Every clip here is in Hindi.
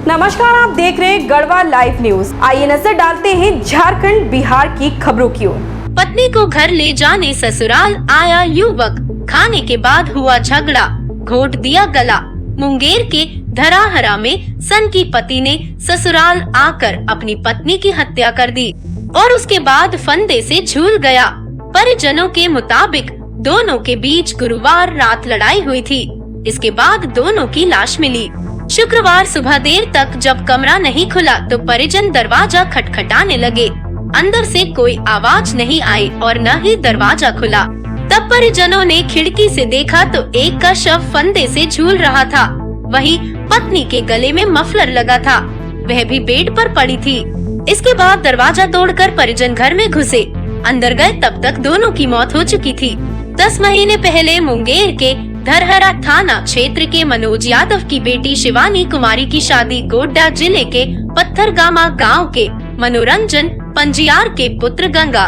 नमस्कार, आप देख रहे हैं गढ़वा लाइव न्यूज। आइए नजर डालते हैं झारखंड बिहार की खबरों की ओर। पत्नी को घर ले जाने ससुराल आया युवक, खाने के बाद हुआ झगड़ा, घोट दिया गला। मुंगेर के धराहरा में सन की पति ने ससुराल आकर अपनी पत्नी की हत्या कर दी और उसके बाद फंदे से झूल गया। परिजनों के मुताबिक दोनों के बीच गुरुवार रात लड़ाई हुई थी। इसके बाद दोनों की लाश मिली। शुक्रवार सुबह देर तक जब कमरा नहीं खुला तो परिजन दरवाजा खटखटाने लगे। अंदर से कोई आवाज नहीं आई और न ही दरवाजा खुला। तब परिजनों ने खिड़की से देखा तो एक का शव फंदे से झूल रहा था। वहीं पत्नी के गले में मफलर लगा था, वह भी बेड पर पड़ी थी। इसके बाद दरवाजा तोड़कर परिजन घर में घुसे। अंदर गए तब तक दोनों की मौत हो चुकी थी। 10 महीने पहले मुंगेर के धरहरा थाना क्षेत्र के मनोज यादव की बेटी शिवानी कुमारी की शादी गोड्डा जिले के पत्थरगामा गांव के मनोरंजन पंजियार के पुत्र गंगा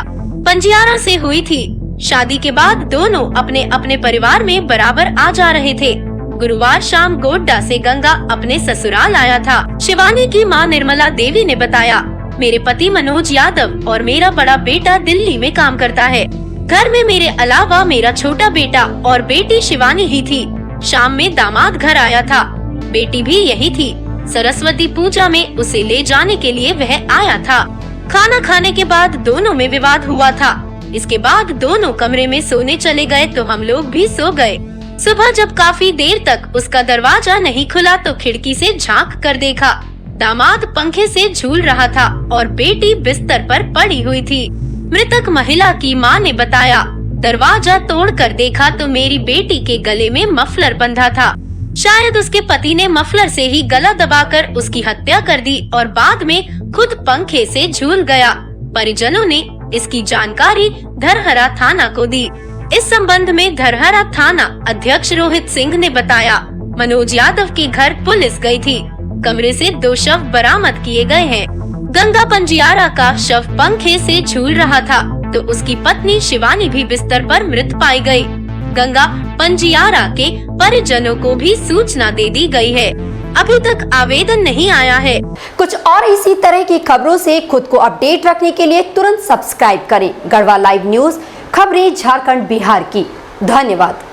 पंजियारा से हुई थी। शादी के बाद दोनों अपने अपने परिवार में बराबर आ जा रहे थे। गुरुवार शाम गोड्डा से गंगा अपने ससुराल आया था। शिवानी की मां निर्मला देवी ने बताया, मेरे पति मनोज यादव और मेरा बड़ा बेटा दिल्ली में काम करता है। घर में मेरे अलावा मेरा छोटा बेटा और बेटी शिवानी ही थी। शाम में दामाद घर आया था, बेटी भी यही थी। सरस्वती पूजा में उसे ले जाने के लिए वह आया था। खाना खाने के बाद दोनों में विवाद हुआ था। इसके बाद दोनों कमरे में सोने चले गए तो हम लोग भी सो गए। सुबह जब काफी देर तक उसका दरवाजा नहीं खुला तो खिड़की से झांक कर देखा, दामाद पंखे से झूल रहा था और बेटी बिस्तर पर पड़ी हुई थी। मृतक महिला की मां ने बताया, दरवाजा तोड़कर देखा तो मेरी बेटी के गले में मफलर बंधा था। शायद उसके पति ने मफलर से ही गला दबाकर उसकी हत्या कर दी और बाद में खुद पंखे से झूल गया। परिजनों ने इसकी जानकारी धरहरा थाना को दी। इस संबंध में धरहरा थाना अध्यक्ष रोहित सिंह ने बताया, मनोज यादव के घर पुलिस गई थी। कमरे से 2 शव बरामद किए गए हैं। गंगा पंजियारा का शव पंखे से झूल रहा था तो उसकी पत्नी शिवानी भी बिस्तर पर मृत पाई गई। गंगा पंजियारा के परिजनों को भी सूचना दे दी गई है। अभी तक आवेदन नहीं आया है। कुछ और इसी तरह की खबरों से खुद को अपडेट रखने के लिए तुरंत सब्सक्राइब करें गढ़वा लाइव न्यूज, खबरें झारखंड बिहार की। धन्यवाद।